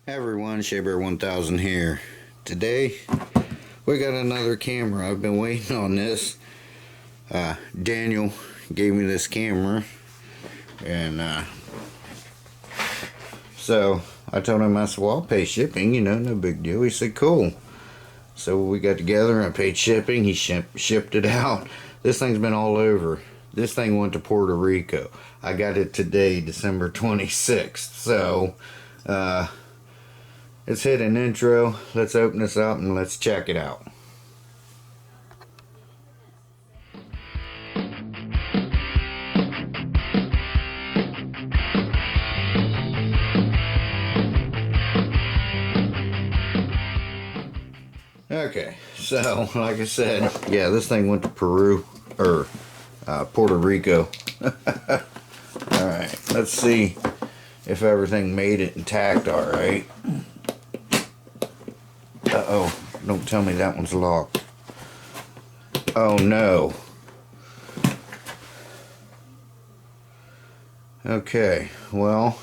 Hey everyone, Shabear 1000 here. Today we got another camera. I've been waiting on this. Daniel gave me this camera, and so I told him, I said, well, I'll pay shipping, you know, no big deal. He said, cool. So we got together and I paid shipping. He shipped it out. This thing's been all over. This thing went to Puerto Rico. I got it today, December 26th. So let's hit an intro. Let's open this up and let's check it out. Okay, so like I said, yeah, this thing went to Peru or Puerto Rico. Alright, let's see if everything made it intact. Alright. Uh-oh, don't tell me that one's locked. Oh no. Okay, well,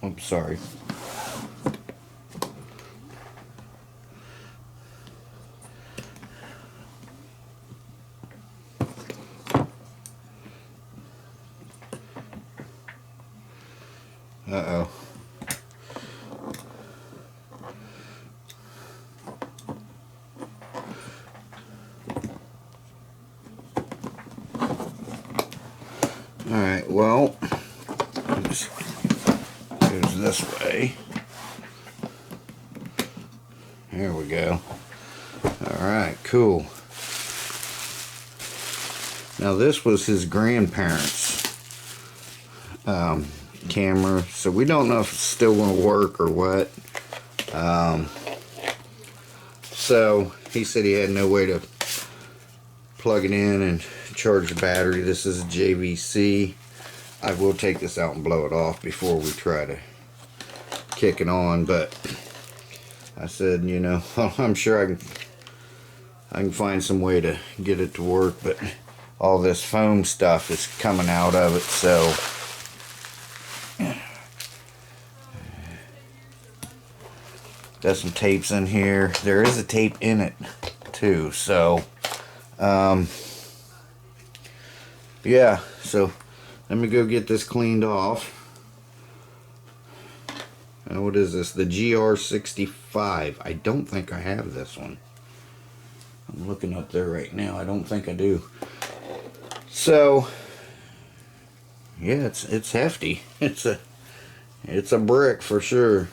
I'm sorry. Uh-oh. Alright, well, it goes this way. There we go. Alright, cool. Now this was his grandparents' camera, so we don't know if it's still going to work or what. So he said he had no way to plug it in and charge the battery. This is a JVC. I will take this out and blow it off before we try to kick it on, but I said, you know, I'm sure I can find some way to get it to work, but all this foam stuff is coming out of it, so got some tapes in here. There is a tape in it too, so yeah, so let me go get this cleaned off. And what is this? The GR65. I don't think I have this one. I'm looking up there right now. I don't think I do. So yeah, it's hefty. It's a brick for sure.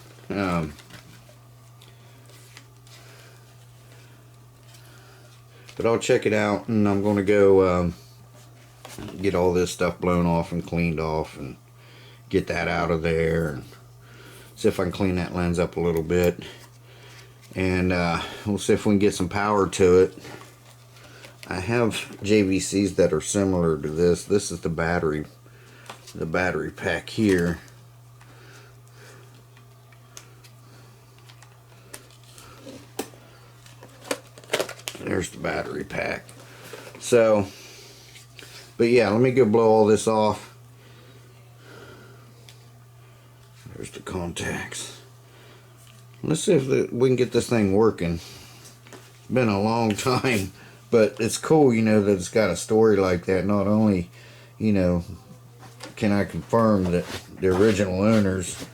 But I'll check it out, and I'm going to go get all this stuff blown off and cleaned off and get that out of there and see if I can clean that lens up a little bit. And we'll see if we can get some power to it. I have JVCs that are similar to this. This is the battery pack here. There's the battery pack. So, but yeah, let me go blow all this off. There's the contacts. Let's see if we can get this thing working. It's been a long time, but it's cool, you know, that it's got a story like that. Not only, you know, can I confirm that the original owners,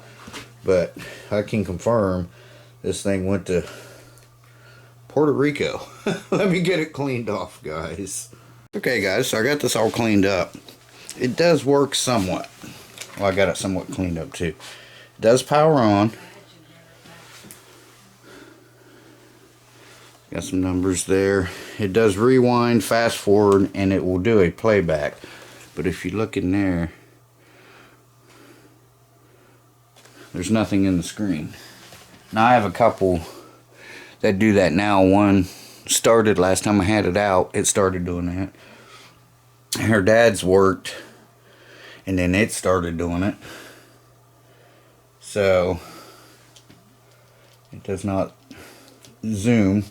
but I can confirm this thing went to Puerto Rico. Let me get it cleaned off, guys. Okay, guys, so I got this all cleaned up. It does work somewhat. Well, I got it somewhat cleaned up too. It does power on. Got some numbers there. It does rewind, fast forward, and it will do a playback. But if you look in there, there's nothing in the screen. Now I have a couple that do that now. One started last time I had it out. It started doing that. Her dad's worked, and then it started doing it. So it does not zoom,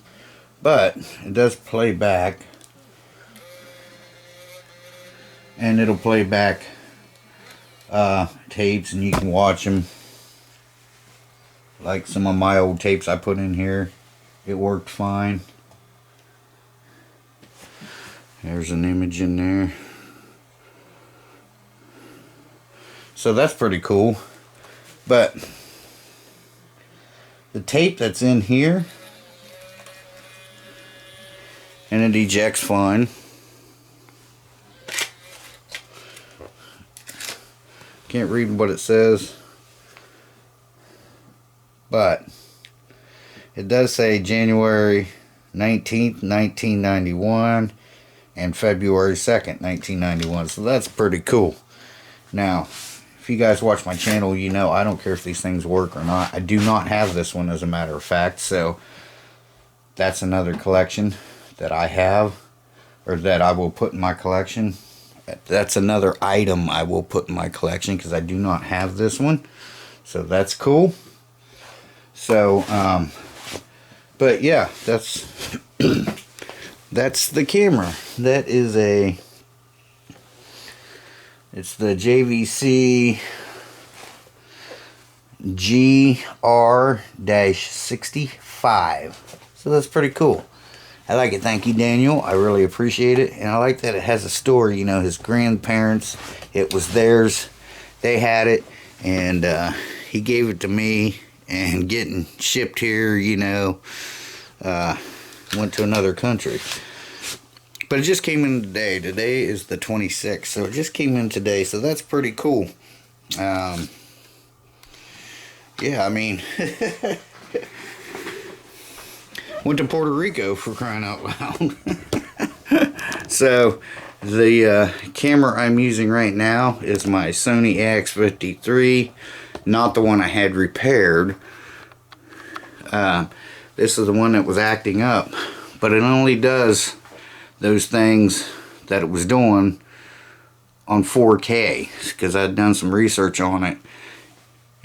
but it does play back. and it'll play back tapes, and you can watch them. Like some of my old tapes I put in here, it worked fine. There's an image in there. So that's pretty cool. But the tape that's in here, and it ejects fine. Can't read what it says, but it does say January 19th, 1991 and February 2nd, 1991. So that's pretty cool. Now, if you guys watch my channel, you know I don't care if these things work or not. I do not have this one, as a matter of fact. So that's another collection that I have, or that I will put in my collection. That's another item I will put in my collection, because I do not have this one. So that's cool. So, but yeah, that's that's the camera. That is it's the JVC GR-65. So that's pretty cool. I like it. Thank you, Daniel. I really appreciate it. And I like that it has a story. You know, his grandparents, it was theirs. They had it. And he gave it to me. And getting shipped here, you know, went to another country. But it just came in today. Today is the 26th. So it just came in today. So that's pretty cool. Yeah, I mean... went to Puerto Rico, for crying out loud. So the camera I'm using right now is my Sony AX53, not the one I had repaired. This is the one that was acting up, but it only does those things that it was doing on 4K, because I've done some research on it.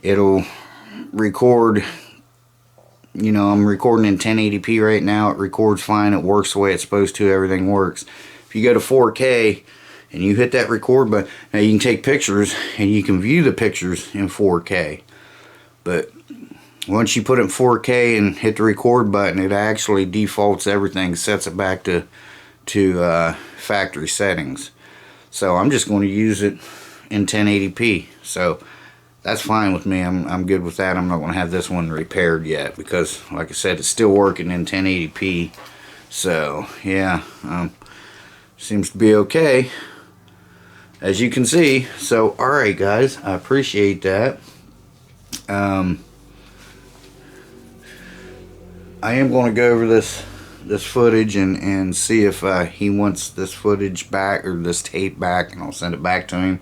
It'll record. You know, I'm recording in 1080p right now. It records fine. It works the way it's supposed to. Everything works. If you go to 4K and you hit that record button, now you can take pictures and you can view the pictures in 4K. But once you put it in 4K and hit the record button, it actually defaults everything, sets it back to factory settings. So I'm just going to use it in 1080p. So that's fine with me. I'm good with that. I'm not going to have this one repaired yet, because like I said, it's still working in 1080p. So yeah, seems to be okay, as you can see. So alright guys, I appreciate that. I am going to go over this footage and see if he wants this footage back, or this tape back, and I'll send it back to him.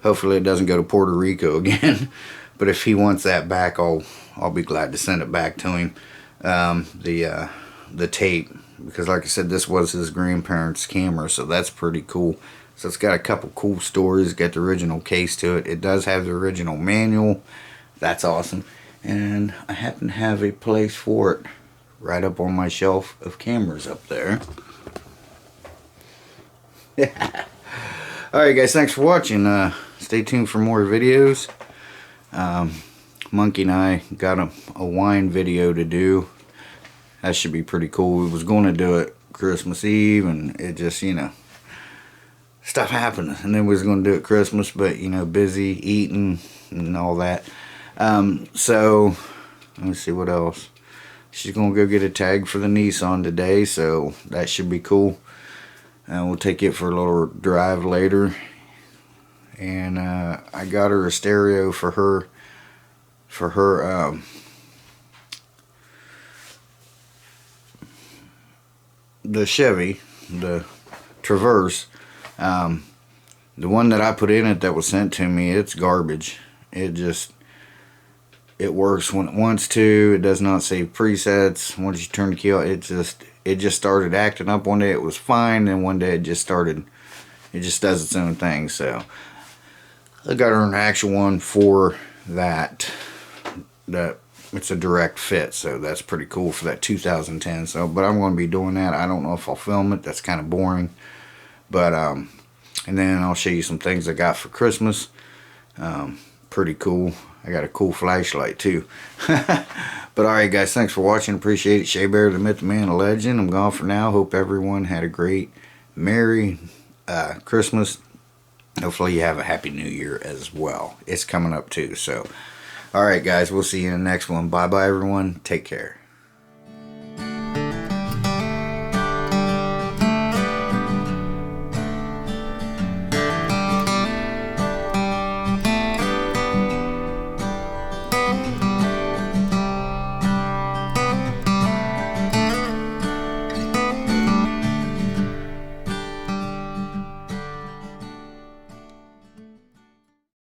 Hopefully it doesn't go to Puerto Rico again. But if he wants that back, I'll be glad to send it back to him. The tape, because like I said, this was his grandparents' camera, so that's pretty cool. So it's got a couple cool stories. It's got the original case to it. It does have the original manual. That's awesome. And I happen to have a place for it right up on my shelf of cameras up there. Alright guys, thanks for watching. Stay tuned for more videos. Monkey and I got a wine video to do. That should be pretty cool. We was going to do it Christmas Eve, and it just, you know, stuff happened. And then we was going to do it Christmas, but, you know, busy eating and all that. So, let me see what else. She's going to go get a tag for the Nissan today, so that should be cool. And we'll take it for a little drive later. And I got her a stereo for her the Chevy, the Traverse. The one that I put in it that was sent to me, it's garbage. It works when it wants to. It does not save presets. Once you turn the key on, it just started acting up one day. It was fine, and one day it just does its own thing. So I got her an actual one for that it's a direct fit, so that's pretty cool for that 2010. So, but I'm going to be doing that. I don't know if I'll film it. That's kind of boring, but And then I'll show you some things I got for Christmas. Pretty cool. I got a cool flashlight too. But alright guys, thanks for watching. Appreciate it. Shea Bear, the Myth, the Man, the Legend. I'm gone for now. Hope everyone had a great, Merry Christmas. Hopefully you have a Happy New Year as well. It's coming up too. So, alright guys, we'll see you in the next one. Bye bye everyone. Take care.